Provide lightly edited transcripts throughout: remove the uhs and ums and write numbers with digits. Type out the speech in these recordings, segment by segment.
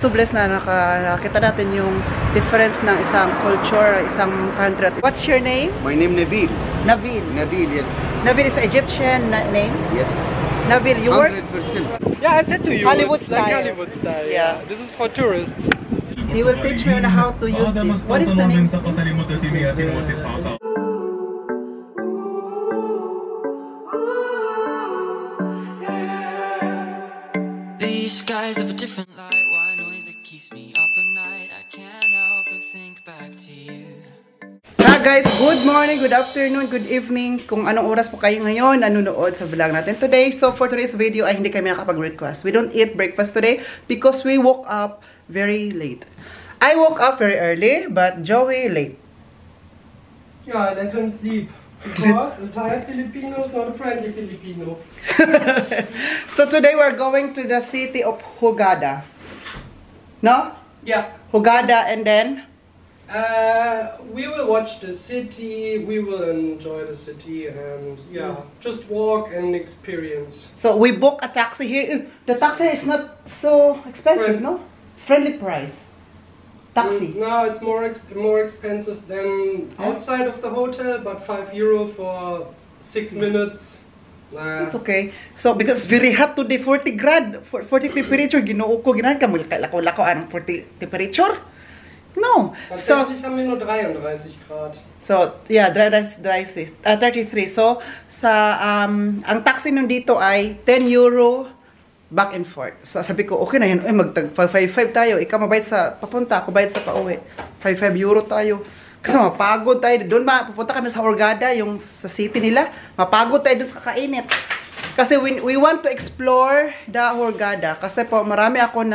So blessed na nakita natin yung difference ng isang culture, isang country. What's your name? My name Nabil. Nabil. Nabil, yes. Nabil is Egyptian name? Yes. Nabil, you work? 100%. Yeah, I said to you, Hollywood it's style. like Hollywood style. Yeah. This is for tourists. He will teach me on how to use this. What is the name? These skies have a different light. Why noise that keeps me up at night? I can't help but think back to you. Guys, good morning, good afternoon, good evening. Kung anong oras po kayo ngayon nanonood sa vlog natin today. So for today's video ay hindi kami nakapag-request. We don't eat breakfast today because we woke up very late. I woke up very early, but Joey late. Yeah, I let him sleep. Because a tired Filipino is not a friendly Filipino. So today we're going to the city of Hurghada. No? Yeah. Hurghada, and then? We will watch the city, we will enjoy the city, and yeah, just walk and experience. So we book a taxi here. The taxi is not so expensive, no? It's friendly price. Taxi. No, it's more expensive than outside of the hotel, but €5 for 6 minutes. It's okay. So because very hot today, 40 grad, 40 temperature. Ginoo ko ginahan ka mo lako anong 40 temperature? No. So tatsächlich haben wir nur 33 Grad. So, yeah, 33. So, sa ang taxi nun dito ay €10 back and forth. So, sabi ko, okay na yan. Magtag 555 tayo. Ikaw mabayad sa papunta, ako bayad sa pauwi. €55 tayo. Kasi mapagod tayo. Doon pupunta kami sa Hurghada, yung sa city nila. Mapagod tayo doon sa kakainit. Kasi we want to explore the Hurghada. Kasi po, marami ako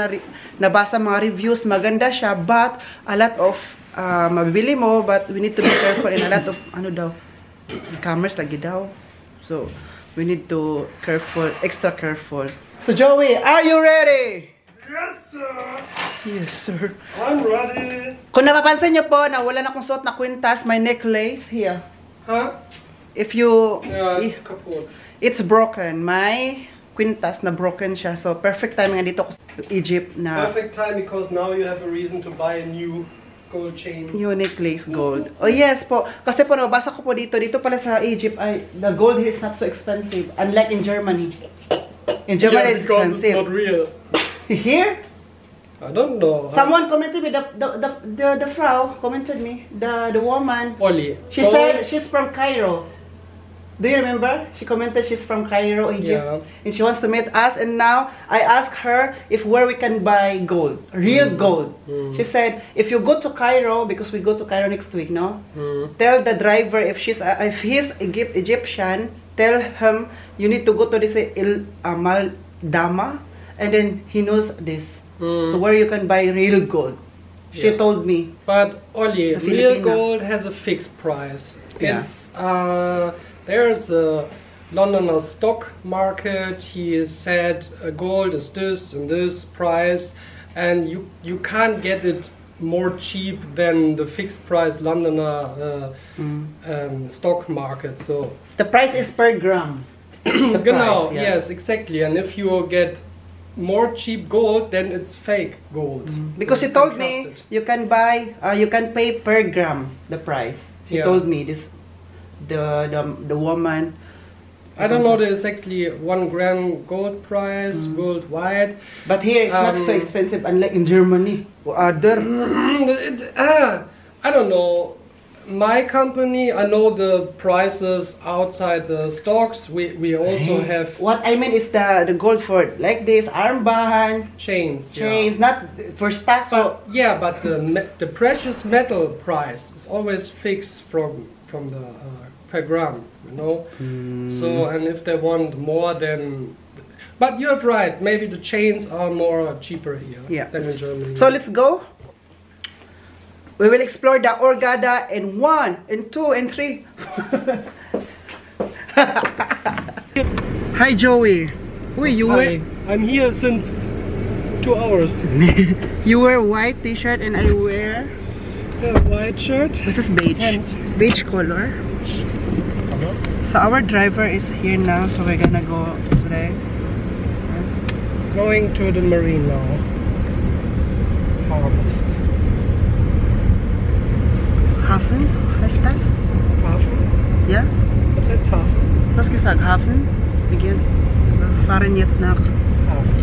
nabasa mga reviews. Maganda siya, but a lot of mabibili mo, but we need to be careful, and a lot of scammers lagi daw. So we need to extra careful. So Joey, are you ready? Yes, sir. Yes, sir. I'm ready. Kung napapansin niyo po na wala na akong suot na kwintas, my necklace here. Huh? If you Yeah, it's kaputt. it's broken, my kwintas na broken siya. So perfect timing dito ko sa Egypt na Perfect time because now you have a reason to buy a new gold chain. unique lace gold. Oh yes po. Kasi po nabasa ko po dito pala sa Egypt ay the gold here is not so expensive, unlike in Germany. In Germany it's because expensive. it's not real. Here? I don't know. Someone commented me, the Frau commented me, the woman. Ollie. She said she's from Cairo. Do you remember? She commented she's from Cairo, Egypt. Yeah. And she wants to meet us. And now I asked her if where we can buy gold, real gold. She said if you go to Cairo, because we go to Cairo next week, no? Tell the driver if he's Egyptian, tell him you need to go to this Mal Dama, and then he knows this. So where you can buy real gold. She told me. But Ollie, The real Filipina. gold has a fixed price. Yeah. It's there's a Londoner stock market. He said gold is this and this price, and you can't get it more cheap than the fixed price Londoner stock market. So The price is per gram. The genau, price, yeah. yes, exactly. And if you get more cheap gold, then it's fake gold. Because So he you told can me trust it. you can buy, you can pay per gram the price. He Yeah. told me this, the woman. I don't know the exactly 1 gram gold price worldwide. But here it's not so expensive, unlike in Germany or other. I don't know. My company, I know the prices outside the stocks. We also have What I mean is the gold for like this armband, chains. chains, not for stocks. But yeah, but the precious metal price is always fixed from the per gram, you know. So and if they want more, then. But you're right. Maybe the chains are more cheaper here than in Germany. So let's go. We will explore the Hurghada in 1, and 2, and 3. Hi Joey. Wait, you Hi, I'm here since 2 hours. You wear white t-shirt and I wear White shirt. this is beige. And- Beige color. So our driver is here now, so we're gonna go today. Going to the marine now. Fahrenheit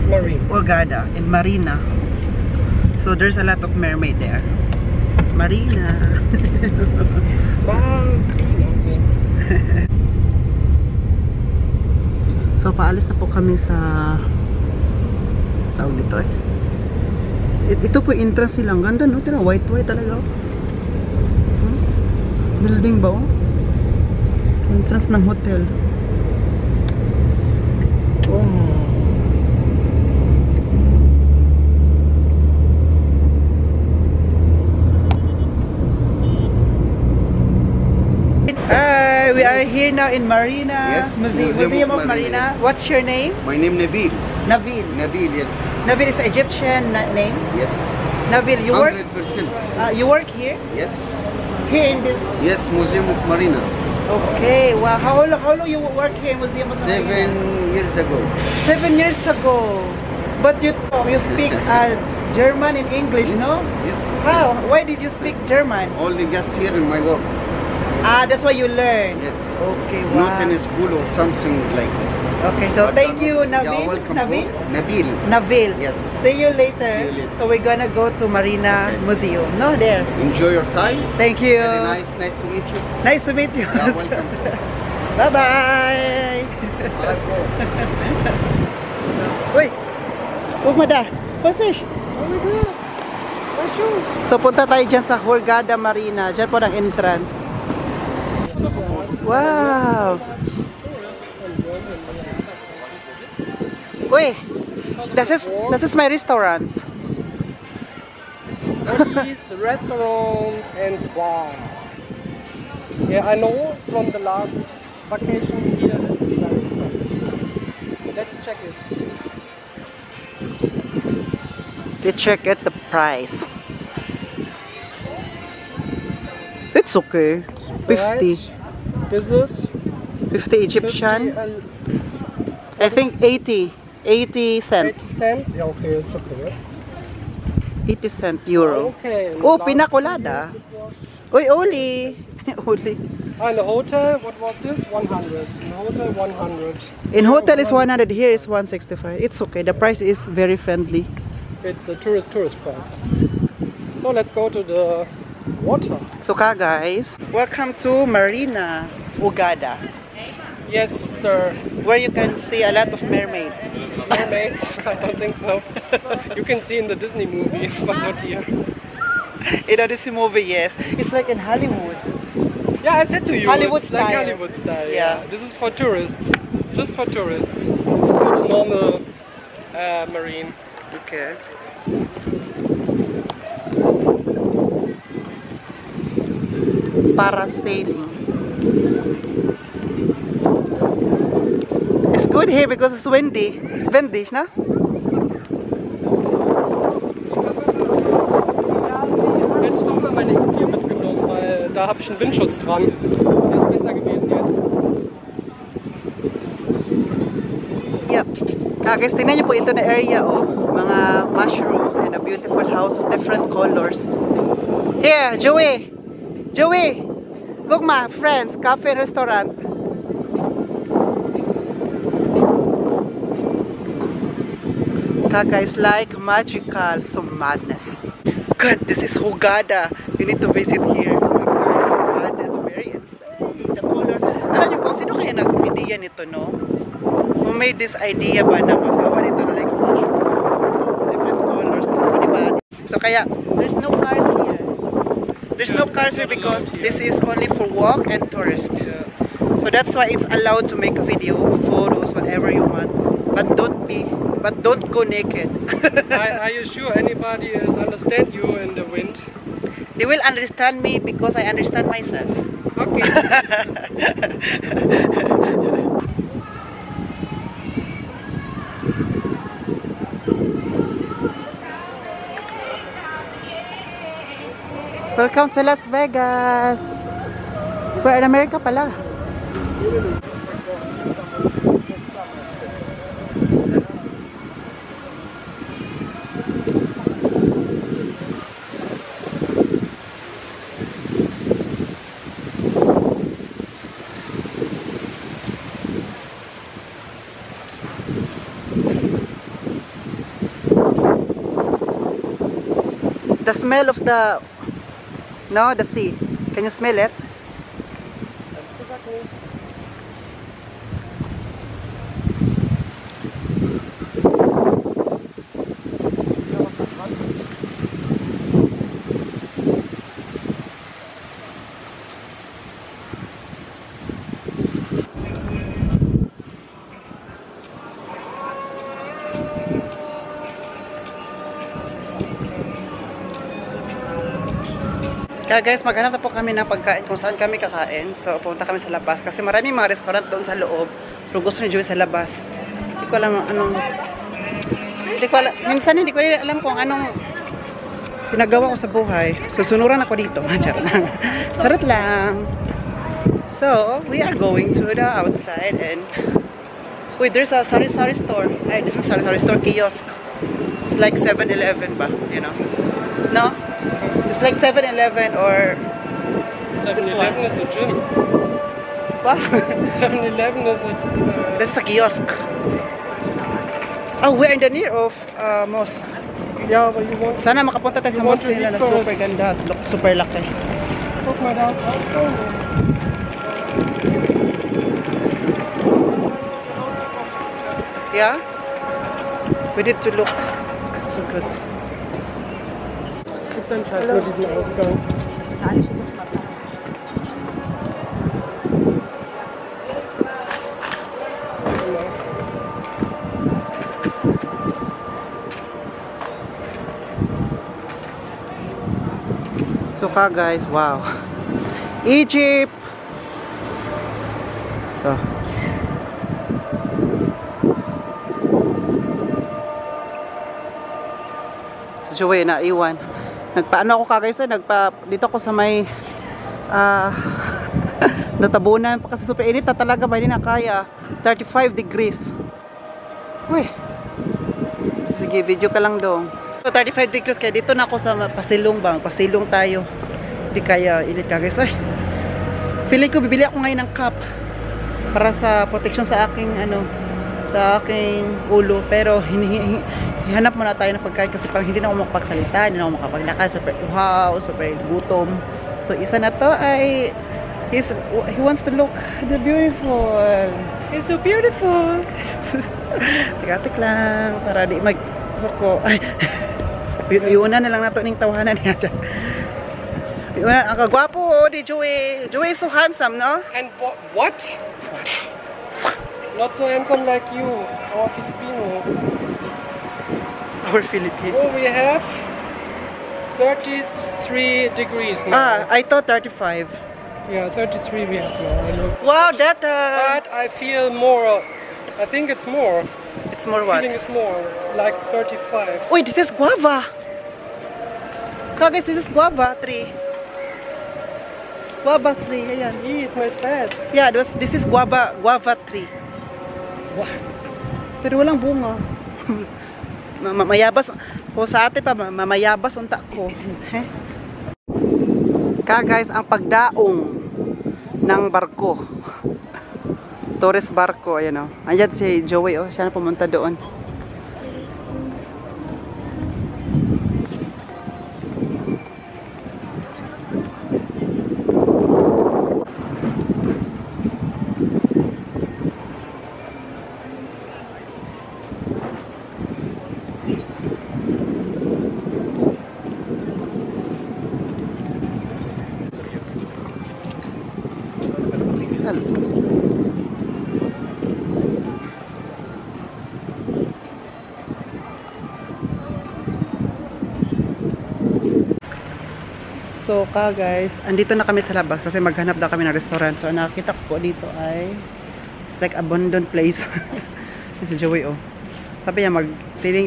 Marine. Hurghada in Marina. So there's a lot of mermaid there. Marina. So paalis na po kami sa tawag dito eh. Ito po yung entrance nilang. Ganda no? Tira, white talaga. Building ba oh? Entrance ng hotel. Wow. We are here now in Marina. Yes, Museum of Marina. Yes. What's your name? My name Nabil. Nabil. Nabil, yes. Nabil is Egyptian name. Yes. Nabil, you work? 100%. You work here? Yes. Here in this? Yes, Museum of Marina. Okay. Wow. How long you work here in Museum of Marina? 7 years ago. 7 years ago. But you speak German and English, no? Yes. How? Why did you speak German? Only just here in my work. That's why you learn. Yes. Okay. Wow. Not in a school or something like this. Okay. So But thank you, yeah, Nabil. welcome. Nabil. Nabil. Nabil. Yes. See you later. See you later. So we're gonna go to Marina Okay. Museum. No, there. Enjoy your time. Thank you. Very nice. Nice to meet you. Nice to meet you. Yeah, welcome. Bye bye. Uy. Huwag madar. Pasish. Oh my God. So punta tayo dyan sa Hurghada Marina. Dyan po ng entrance. Wow. Uy. This is my restaurant. This restaurant and bar. Yeah, I know from the last vacation here it's very expensive. Let's check it. Let's check at the price. It's okay. 50. Right. This is 50 Egyptian. 50 and I think 80. 80 cent. 80 cents. Yeah, okay, it's okay. 80 cent euro. Okay. and Oh, last pina colada. years it was- Uy, Oli. Oli. In the hotel, what was this? 100. In the hotel, 100. In hotel is 100. Here is 165. It's okay. The price is very friendly. It's a tourist price. So let's go to the water. So guys, welcome to Marina Hurghada, Yes, sir. where you can see a lot of mermaid. Mermaids? I don't think so. You can see in the Disney movie, but not here. You know this movie, yes. It's like in Hollywood. Yeah, I said to you, Hollywood it's like style. Hollywood style. Yeah. This is for tourists, just for tourists. This is not a normal marine. Okay. Parasailing. It's good here because it's windy. It's windy, no? Hätte ich doch mal meine X4 mitgenommen, weil da habe ich einen Windschutz dran. Der ist besser gewesen jetzt. Yep. Guys, tingnan niyo po ito na area, oh. Mga mushrooms and a beautiful houses, different colors. Here, Joey! Joey! Gugma, friends, cafe and restaurant. Kaka is like magical, some madness. God, this is Hurghada. You need to visit here. Oh my God, it's madness, very insane. The color. Alam niyo po, sino kaya nag-idea nito, no? Who made this idea ba na magawa nito na like different colors? Tapos di ba? So kaya, there's no cars here. There's no cars here because this is only for walk and tourist. So that's why it's allowed to make a video, photos, whatever you want. But don't go naked. Are you sure anybody is understand you in the wind? They will understand me because I understand myself. Okay. Welcome to Las Vegas. We're in America pala. The smell of the sea. Can you smell it? Kaya guys, maghanap na po kami ng pagkain kung saan kami kakain. So, pumunta kami sa labas. Kasi maraming mga restaurant doon sa loob. Pero gusto ni Joey sa labas. Hindi ko alam anong... Minsan hindi ko rin alam kung anong ginagawa ko sa buhay. Susunuran ako dito. Charot lang. Charot lang. So, we are going to the outside and... Wait, there's a sari-sari store. Ay, this is a sari-sari store kiosk. It's like 7-Eleven ba? You know? No? It's like 7-Eleven or... 7-Eleven is a gym. What? 7-Eleven is a... This is a kiosk. Oh, we're in the near of mosque. Yeah, but you want... Sana makapunta tayo sa You want mosque to nila eat na super first. ganda at super laki. Look, my dad. Yeah? We need to look. So good. Gib deinen Scheiß nur diesen Ausgang. So guys, wow. Egypt! So. So Joey, naiwan. Nagpaano ako guys, dito ako sa may natabunan pa kasi super init na talaga, ba hindi na kaya. 35 degrees. Uy. Sige, video ka lang dong. So 35 degrees kaya dito na ako sa pasilong bang. Pasilong tayo. Hindi kaya init ka guys. Ay. Feeling ko bibili ako ngayon ng cap para sa protection sa aking sa aking ulo, pero hihanap muna tayo ng pagkain kasi parang hindi na ako makapagsalita, hindi na ako makapaglakad, super uhaw, super gutom. So isa na to ay he wants to look the beautiful. It's so beautiful. Tik lang para di suko. Ay. Iunan na lang nato ning tawanan niya. Iunan ang kagwapo di Joey. Joey is so handsome, no? And what? Not so handsome like you, our Filipino. Our Filipino. Oh, we have 33 degrees now. I thought 35. Yeah, 33 we have now. I know. Wow, that But I feel more. I think it's more. it's more what? Feeling is more, like 35. Wait, this is guava. Guys, this is guava tree. Guava tree, ayan. It smells bad. Yeah, this is guava tree. What? Pero walang bunga. Mayabas ko sa ate pa, mamayabas unta ko. Guys, ang pagdaong ng barko. Tourist barko, ayan o. Ayan si Joey, oh. Siya na pumunta doon. So guys, andito na kami sa labas kasi maghanap daw kami ng restaurant. So nakita ko po dito ay it's like abandoned place. Si Joey, oh. Sabi niya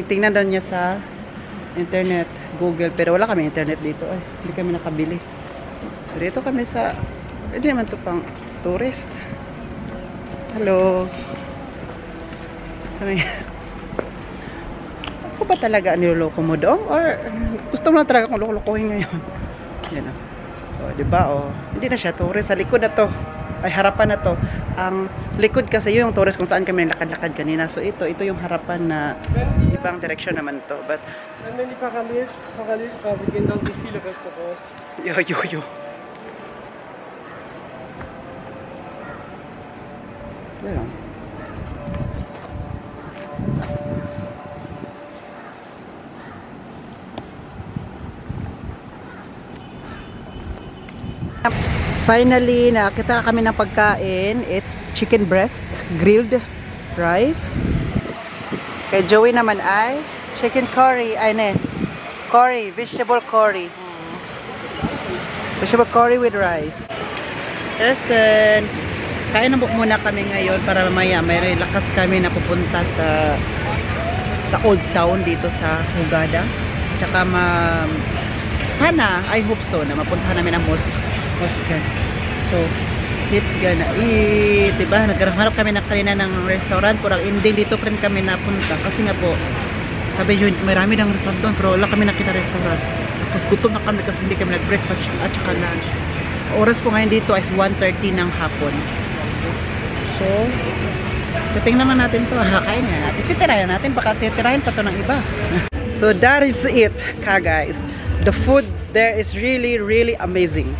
tingnan daw niya sa internet, Google, pero wala kami internet dito. Ay, hindi kami nakabili. So dito kami sa, hindi naman to pang tourist. Hello. Sana ako ba talaga niloloko mo doon? Or gusto mo lang talaga akong loko-lokohin ngayon? Yan o. O, diba o. Hindi na siya tourist. Sa likod na to. Ay, harapan na to. Ang likod kasi yung tourist kung saan kami lakad-lakad kanina. So, ito yung harapan na ibang direction naman to. But, Wenn wir in die Parallelstraße gehen, da sind viele Restaurants. yo. Yeah. Finally, nakita kami ng pagkain. It's chicken breast, grilled rice. Kay Joey naman ay chicken curry, curry, vegetable curry. Vegetable curry with rice. Listen, kain na muna kami ngayon para mamaya may lakas kami na pupunta sa Old Town dito sa Hurghada. Tsaka sana, I hope so, na mapuntahan namin ang mosque. So, let's gonna eat. Diba? Nagharap kami na kanina ng restaurant. Pero hindi dito pa rin kami napunta. Kasi nga po, sabi yun, marami ng restaurant doon. Pero wala kami nakita restaurant. Tapos gutom na kami kasi hindi kami nag-breakfast at saka lunch. Oras po ngayon dito is 1:30 ng hapon. So, titingnan naman natin to. Kakain nga natin. Titirayan natin. Baka titirayan pa to ng iba. So, that is it, guys. The food there is really, really amazing.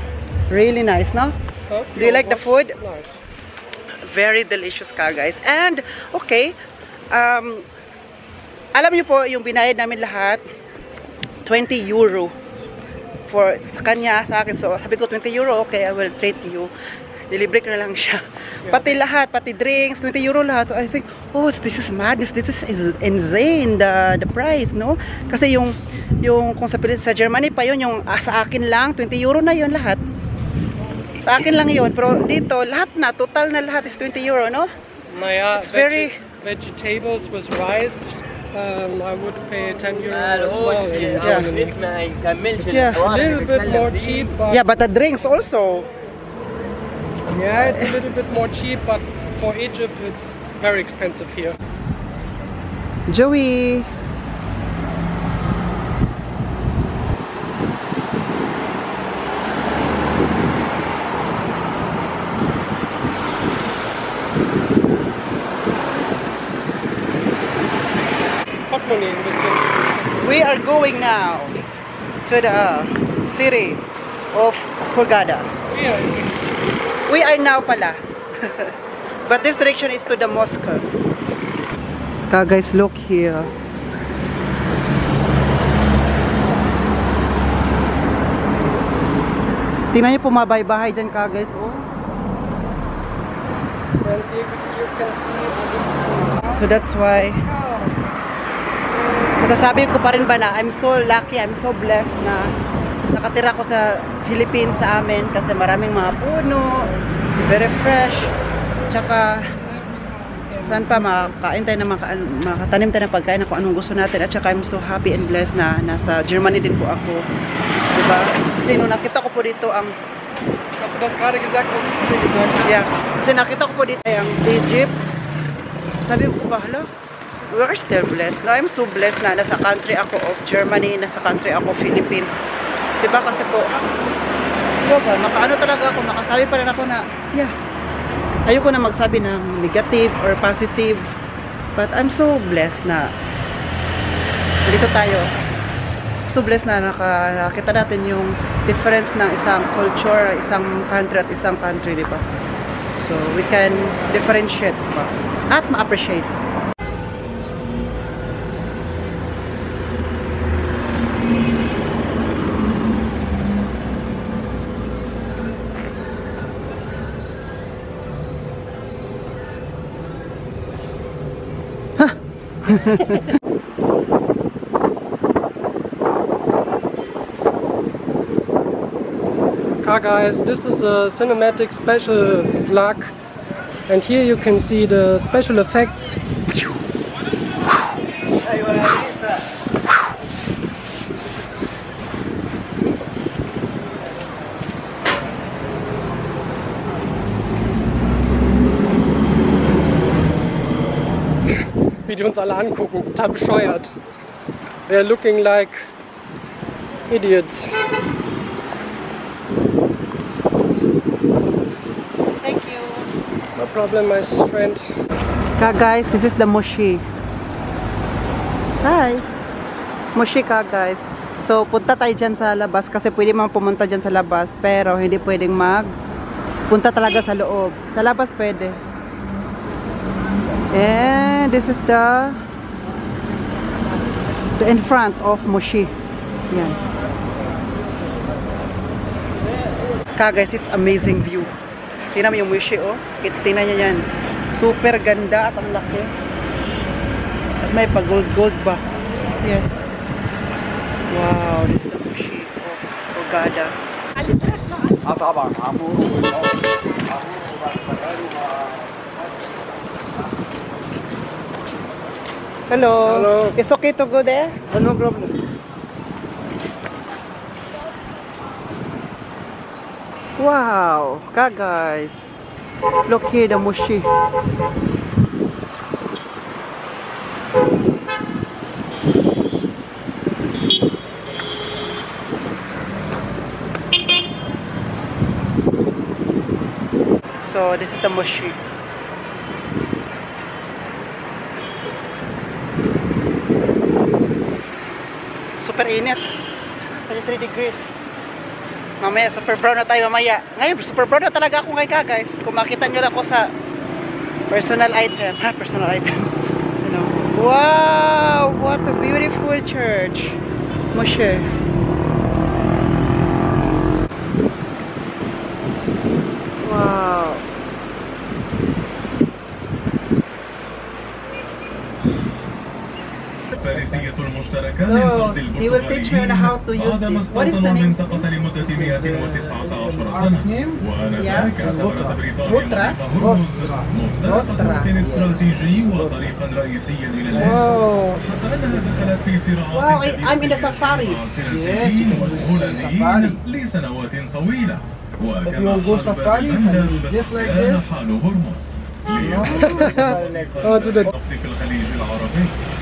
Really nice, no? Do you like the food? Nice. Very delicious guys. And, okay, alam niyo po, yung binayad namin lahat, 20 euro. For, sa kanya, sa akin. So, sabi ko, 20 euro, okay, I will treat you. Dilibre ko na lang siya. Pati lahat, pati drinks, 20 euro lahat. So, I think, oh, this is madness. This is insane, the price, no? Kasi yung kung sa Germany pa yun, yung sa akin lang, 20 euro na yun lahat. Sa akin lang yun, pero dito, lahat na, total na lahat is 20 euro, no? Naja, It's very... vegetables with rice, I would pay 10 euro as well in Germany. Yeah. A little bit more cheap, but... Yeah, but the drinks also. Yeah, it's a little bit more cheap, but for Egypt it's very expensive here. Joey! We are going now to the city of Hurghada. We are now pala. But this direction is to the mosque. Guys, look here. Tingnan niyo po mabahay-bahay dyan guys. Oh. So that's why masasabi ko pa rin ba na I'm so lucky, I'm so blessed na nakatira ko sa Philippines sa amin kasi maraming mga puno, very fresh, tsaka saan pa makakain tayo na makatanim tayo ng pagkain na kung anong gusto natin, at tsaka I'm so happy and blessed na nasa Germany din po ako, diba? Kasi nung nakita ko po dito ang Hast du das gerade gesagt, was ich dir gesagt habe? yeah, kasi nakita ko po dito ang Egypt, sabi ko ba, hala, we are still blessed. No, I'm so blessed na nasa country ako of Germany, nasa country ako Philippines. Diba kasi po, diba, makaano talaga ako, makasabi pa rin ako na, yeah, ayoko na magsabi ng negative or positive. But I'm so blessed na dito tayo. So blessed na nakakita natin yung difference ng isang culture, isang country at isang country, diba? So we can differentiate pa at ma-appreciate. Guys, this is a cinematic special vlog, and here you can see the special effects. Wie die uns alle angucken, total bescheuert. They're looking like idiots. Thank you. No problem, my friend. Guys, this is the moshi. Hi! Mushika guys. So, punta tayo dyan sa labas kasi pwede man pumunta dyan sa labas pero hindi pwedeng punta talaga sa loob. Sa labas pwede. And this is the in front of Moshi. Yan. Guys, it's amazing view. Tingnan mo yung Moshi, oh. Tingnan niya yan. Super ganda at ang laki. At may pag-gold ba? Yes. Wow, this is the Moshi of Hurghada. Hello. Hello. It's okay to go there? No problem. Wow, guys. Look here, the Moshi. So this is the Moshi. Super init. 23 degrees. Mamaya super brown na tayo mamaya. Ngayon super brown na talaga ako ngayon guys. Kung makita nyo lang ako sa personal item. Personal item. You know. Wow! What a beautiful church. Moshi. Wow. So, he will teach me on how to use this. What is the name? Yeah. Rotra. Wow, I'm in the safari. Yes, safari. If you want to go safari, you can use this like this. Oh, to the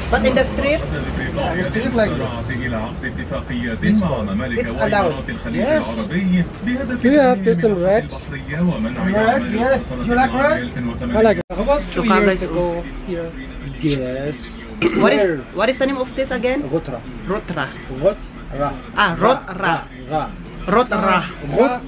But in the street, The street like this. it's allowed. Yes. Do you have this in red? Red, yes. Do you like red? I like it. I was 2 So, years guys, ago here. Yes. what is the name of this again? Rotra. Rotra. Rotra. Rotra. Ra. Rotra. Rot.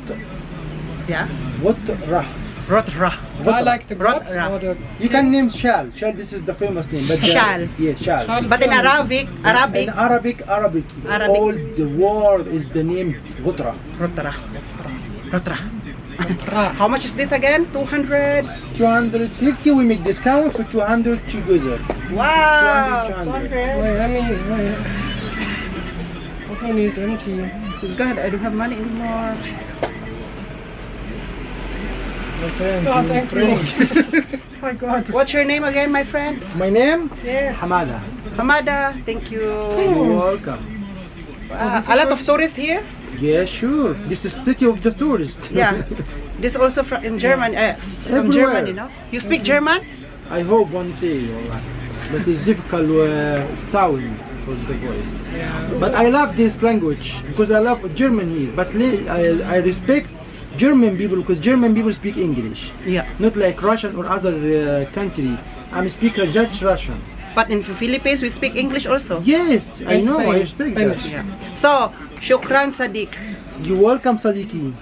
Yeah. Rotra. Rotra. I like the Rot- gods or the... You can name Shal. Shal, this is the famous name. But Shal. Yes, Shal. Shal. But in Arabic, In Arabic. Arabic. All the world is the name Rotra. Rotra. Rotra. Ra. How much is this again? 200. 250 we make discount for 200 together. Wow. 200. Wait, let me... Wait. This one is empty. God, I don't have money anymore. My friend, Oh, my thank friend. you. My God. What's your name again, my friend? My name? Yeah. Hamada. Hamada. Thank you. You're welcome. A lot of tourists here. Yeah, sure. This is city of the tourists. Yeah. This also from in German. From Everywhere. Germany, no? You speak German? I hope one day, wallah. But it's difficult sound for the voice. But I love this language because I love German here. But I respect German people because German people speak English. Yeah. Not like Russian or other country. I'm speaker Dutch Russian. But in the Philippines, we speak English also. Yes, I And know. I Spanish. respect Spanish. that. Yeah. So, Shukran Sadiq. You welcome Sadiki.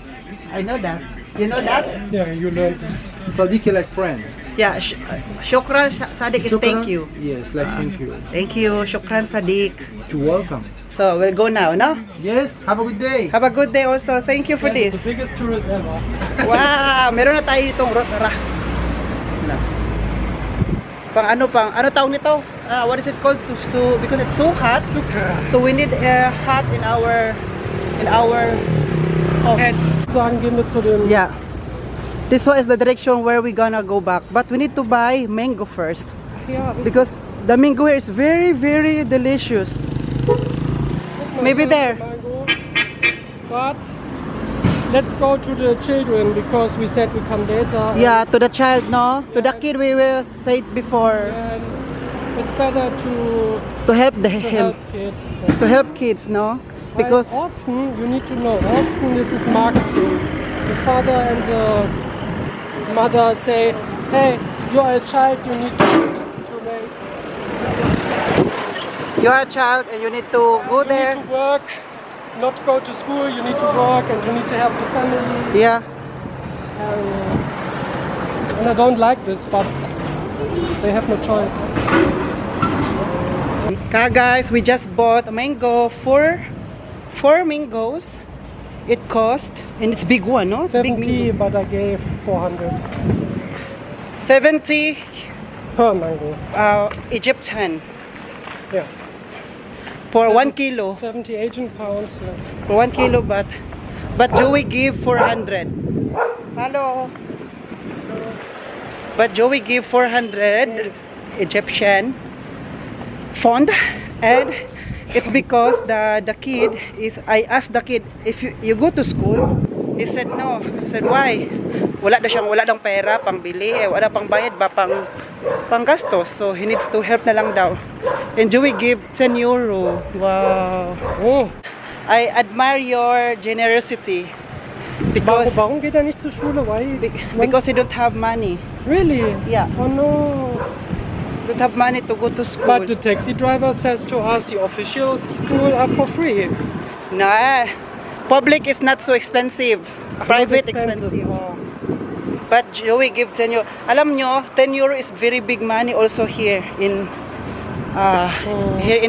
I know that. You know that? Yeah, you learned this. Sadiki like friend. Yeah. Shukran Sadiq is thank Shukran. you. Yes, like thank you. Thank you, Shukran Sadiq. You welcome. So, we'll go now, no? Yes, have a good day. Have a good day also. Thank you for Yeah, this. the biggest tourist ever. Wow! Meron na tayo itong Rotra. Ano tawag nito? What is it called? Because it's so hot. So we need hot in our Head. Sagen gehen wir zu dem... yeah. This one is the direction where we're gonna go back. But we need to buy mango first. Ja, Because the mango here is very, very delicious. Maybe there. Mango. But let's go to the children because we said we come later. Yeah, to the child, no? To the kid we will say it before. And it's better To help to help kids. To help kids, no? Because Weil often, you need to know, often this is marketing. The father and the mother say, hey, you are a child, you need to wait. You're a child and you need to go You there. need to work, not go to school. You need to work and you need to help the family. Yeah. And I don't like this, but they have no choice. Okay, guys, we just bought a mango. Four mangoes. It cost, and it's big one, no? It's a big 70, mango. but I gave 400 70 per mango. Egyptian Yeah, for 1 kilo. 70 Asian pounds. Yeah. For 1 kilo, but Joey give 400. Hello. But Joey give 400 Egyptian fund, and it's because the kid is. I asked the kid if you go to school. He said no. I said why? Wala dang pera pang bili, wala pang bayad ba pang gastos. So he needs to help na lang daw. And Joey give 10 euro. Wow. Oh, I admire your generosity because warum geht er nicht zur Schule? Why? because he don't have money. Really? Yeah. Oh no. Don't have money to go to school. But the taxi driver says to us the official school are for free. Nah, public is not so expensive. Private expensive. Oh. But Joey give 10 euro. Alam nyo, 10 euro is very big money also here in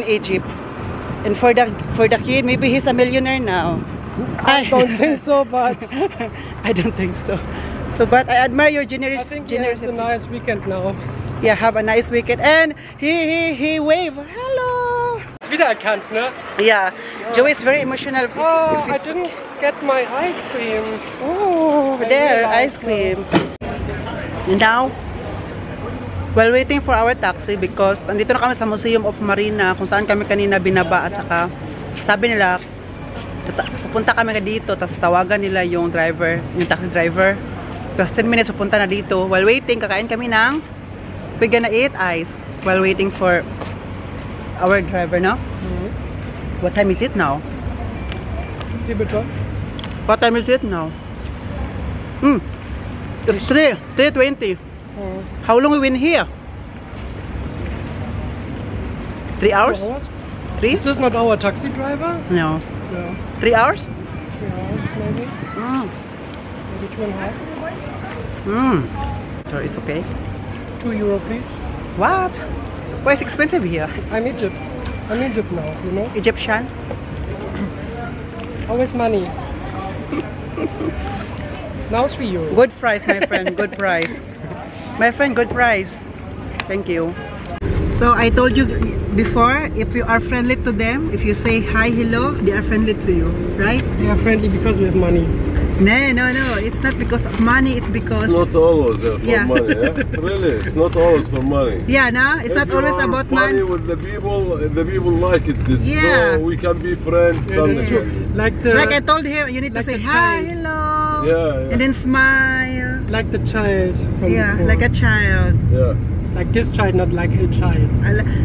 Egypt. And for the kid, maybe he's a millionaire now. I don't think so, but I don't think so. So, but I admire your I generosity. think he has a nice weekend now. Yeah, have a nice weekend. And he wave. Hello. Ist wiedererkannt, ne? Yeah, Joey is very emotional. Oh, if I it's- didn't get my ice cream. Oh, I there, realized, ice cream. Now, while waiting for our taxi, because nandito na kami sa Museum of Marina, kung saan kami kanina binaba, at saka sabi nila, pupunta kami dito, tapos tawagan nila yung driver, yung taxi driver. Tapos 10 minutes pupunta na dito. While waiting, kakain kami ng, we're gonna eat ice while waiting for our driver, no? What time is it now? Wie bitte? What time is it now? It's 3:20. How long we been here? 3 hours? 3? Is this not our taxi driver? No. No. 3 hours? 3 hours maybe? Maybe 2.5? So it's okay. €2 please. What? Why is expensive here? I'm Egypt now, you know? Egyptian? Always money. Now €3. Good price, my friend. Good price. My friend, good price. Thank you. So I told you before, if you are friendly to them, if you say hi, hello, they are friendly to you, right? They are friendly because we have money. No. It's not because of money. It's because Not always for Yeah. money, eh? Really, it's not always for money. yeah, no, it's not If you always are about funny money. with the people like it. This, Yeah. so we can be friends. Yeah, Something that's true. like Like Like the I told him, you need like to say a hi, child. hello, Yeah. and then smile. like the child from Yeah, before. like a child. Yeah, Like this child, not like a child.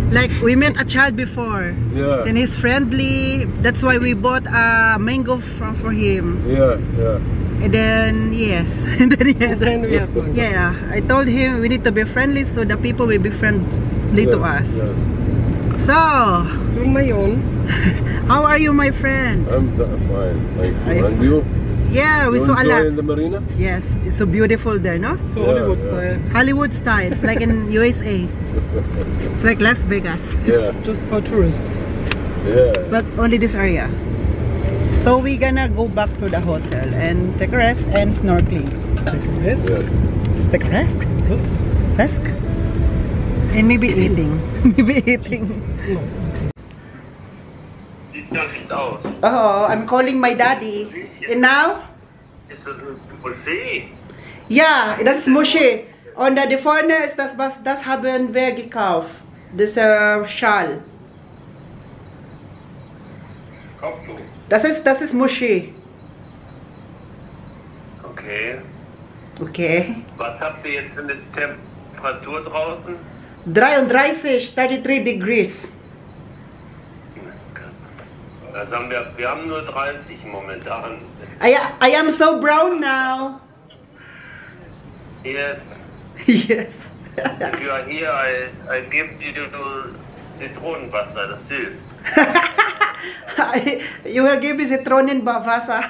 Like we met a child before. yeah, And he's friendly. That's why we bought a mango for him. yeah, yeah. And then yes, and then yes. Then we have money. Yeah, I told him we need to be friendly so the people will be friendly to Yes, us. yes. So, Through my own. how are you, my friend? I'm fine, thank Are you you. And you? Yeah, we You saw a enjoy lot. in the marina? Yes, it's so beautiful there, no? So Yeah, Hollywood yeah. style. Hollywood style. It's like in USA. It's like Las Vegas, Yeah, Just for tourists. yeah. but only this area. So we're gonna go back to the hotel and take a rest and snorkeling. Take a rest. Yes. Take a rest? Yes. Rest? And maybe eating. Maybe eating. No. Sieht gar nicht aus. Oh, I'm calling my daddy. And now? Ist das ein Moschee? Ja, das ist Moschee. Und da vorne ist das, das haben wir gekauft. Das Schal. Kopftuch. Das ist Moschee. Okay. Okay. Was habt ihr jetzt für eine Temperatur draußen? 33 degrees. Das haben wir haben nur 30 momentan. I am so brown now. Yes. Yes. If you are here, I give you Zitronenwasser, das hilft. You will give me Zitronenwasser.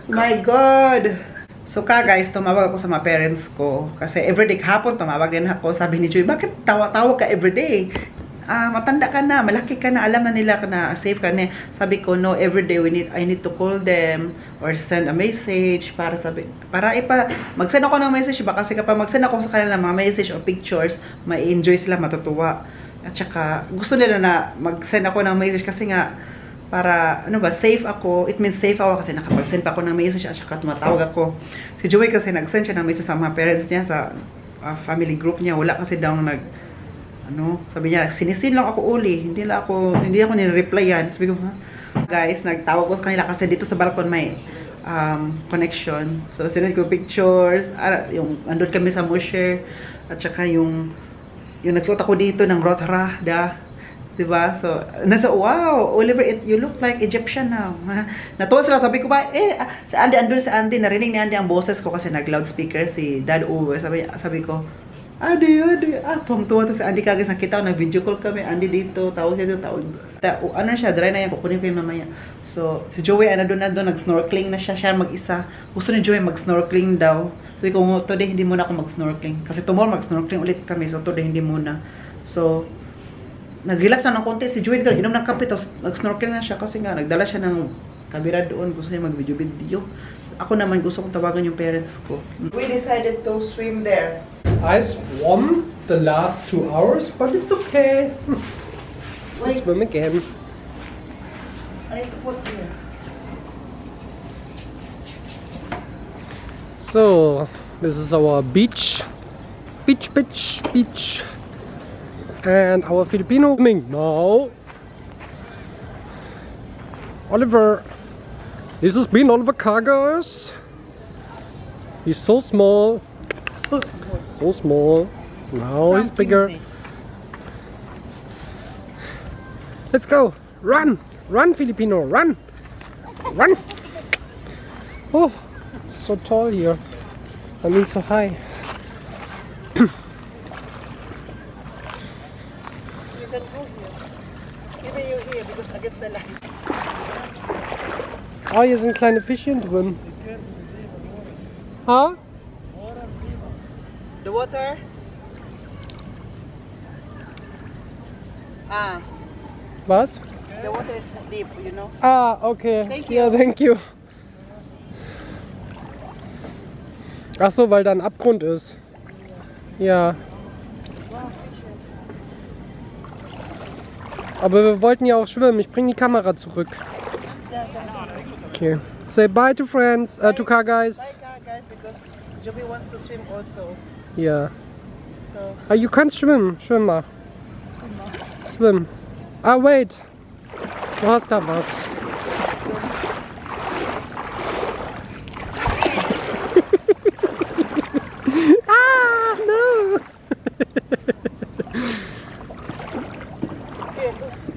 My God! So guys, tumawag ako sa mga parents ko. Kasi everyday hapon tumawag din ako. Sabi ni Joy, bakit tawag ka everyday? Matanda ka na, malaki ka na, alam na nila na safe ka na. Sabi ko, no, everyday I need to call them or send a message para mag-send ako ng message ba? Kasi kapag mag-send ako sa kanila ng mga message o pictures, ma-enjoy sila, matutuwa. At saka, gusto nila na mag-send ako ng message kasi nga, para, safe ako. It means safe ako kasi nakapag-send pa ako ng message at saka tumatawag ako. Si Joey kasi nag-send siya ng message sa mga parents niya, sa family group niya. Wala kasi daw sabi niya, sinisin lang ako uli. Hindi ako nire-replyan. Sabi ko, guys, nagtawag ko sa kanila kasi dito sa balcon may connection. So, sinend ko pictures. Yung andun kami sa Mosher. At saka yung nagsuot ako dito ng Rothra. Diba? So, wow, Oliver, you look like Egyptian now. Natuwa sila, sabi ko ba, si Andy, narinig ni Andy ang boses ko kasi nag-loudspeaker si Dad Uwe. Sabi ko, Andy, tuwang-tuwa to si Andy kagad, nakita ko, nag-video call kami, Andy dito, tawag siya dito, dry na yan, kukunin ko yung mamaya. So, si Joey, doon, nag-snorkeling na siya mag-isa. Gusto ni Joey mag-snorkeling daw. Sabi ko, today hindi muna ako mag-snorkeling. Kasi tomorrow mag-snorkeling ulit kami, so today hindi muna. So, nag-relax na ng konti si Joey dito, inom ng kape, tapos nag-snorkeling na siya kasi nga, nagdala siya ng kamera doon, gusto niya mag-video. Ako naman, gusto kong tawagan yung parents ko. We decided to swim there. I swam the last 2 hours, but it's okay. We'll swim again. I need to put here. So, this is our beach. Beach. And our Filipino swimming now. Oliver. This has been Oliver Cargos. He's so small. So small. Now he's bigger. Let's go. Run. Run, Filipino. Run. Run. Oh, so tall here. I mean so high. You can go here. Even you here because against the light. Oh, hier sind kleine Fischchen drin. Huh? The water? Was? The water is deep, you know? Ah, okay. Thank you. Ja, thank you. Ach so, weil da ein Abgrund ist. Ja. Aber wir wollten ja auch schwimmen. Ich bringe die Kamera zurück. Okay. Say bye to friends, to car guys. Bye, car guys, because Joby wants to swim also. Ja. So. Ah, you kannst schwimmen. Schwimm mal. Swim. Ah, wait. Du hast da was. Ah, no.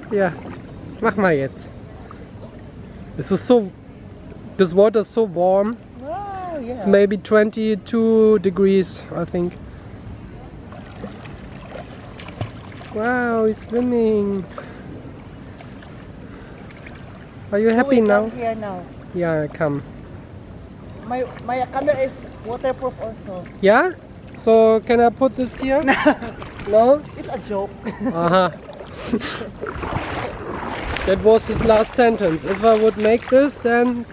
Ja, mach mal jetzt. Es ist so, this water is so warm. Wow, yeah. It's maybe 22 degrees, I think. Wow, he's swimming. Are you happy now? Here now. Yeah, come. My camera is waterproof also. Yeah? So can I put this here? No? It's a joke. Aha. That was his last sentence. If I would make this, then...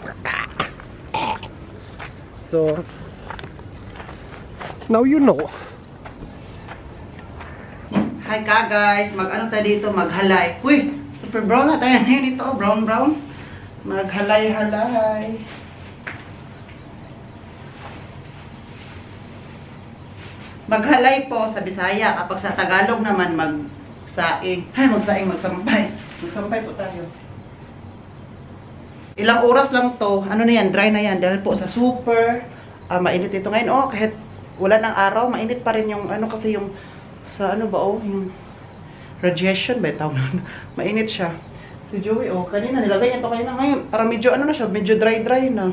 So... Now you know. Hi ka guys, mag-ano tayo dito, maghalay. Uy, super brown na tayo ngayon ito, brown. Maghalay-halay. Maghalay po sa Bisaya, kapag sa Tagalog naman magsaing. Magsampay. Magsampay po tayo. Ilang oras lang to, ano na yan, dry na yan, dahil po sa super mainit ito ngayon. Oh, kahit wala ng araw, mainit pa rin yung ano kasi yung sa ano ba yung radiation ba tawag nun? Mainit siya. Si Joey kanina nilagay niya to kanina, ngayon para medyo ano na siya, medyo dry na.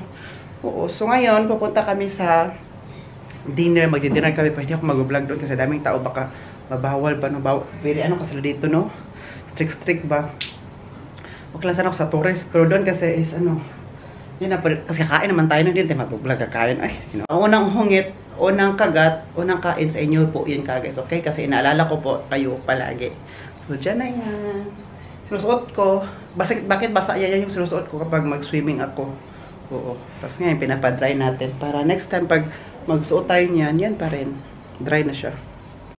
Oo, so ngayon pupunta kami sa dinner, magdi-dinner kami, pero hindi ako mag-vlog doon kasi daming tao, baka mabawal pa, no? Very ano kasi dito, no? Strict ba? Okay lang sana ako sa Torres, pero doon kasi is ano, yun na, kasi kakain naman tayo na din, tayo mag-vlog kakain. Ay, unang hungit, unang kagat, unang kain sa inyo po yun guys, okay? Kasi inaalala ko po kayo palagi. So, dyan na yan. Sinusuot ko, bakit basa yan yung sinusuot ko kapag mag-swimming ako. Oo. Tapos ngayon, pinapadry natin para next time pag magsuot tayo niyan, yan pa rin. Dry na siya.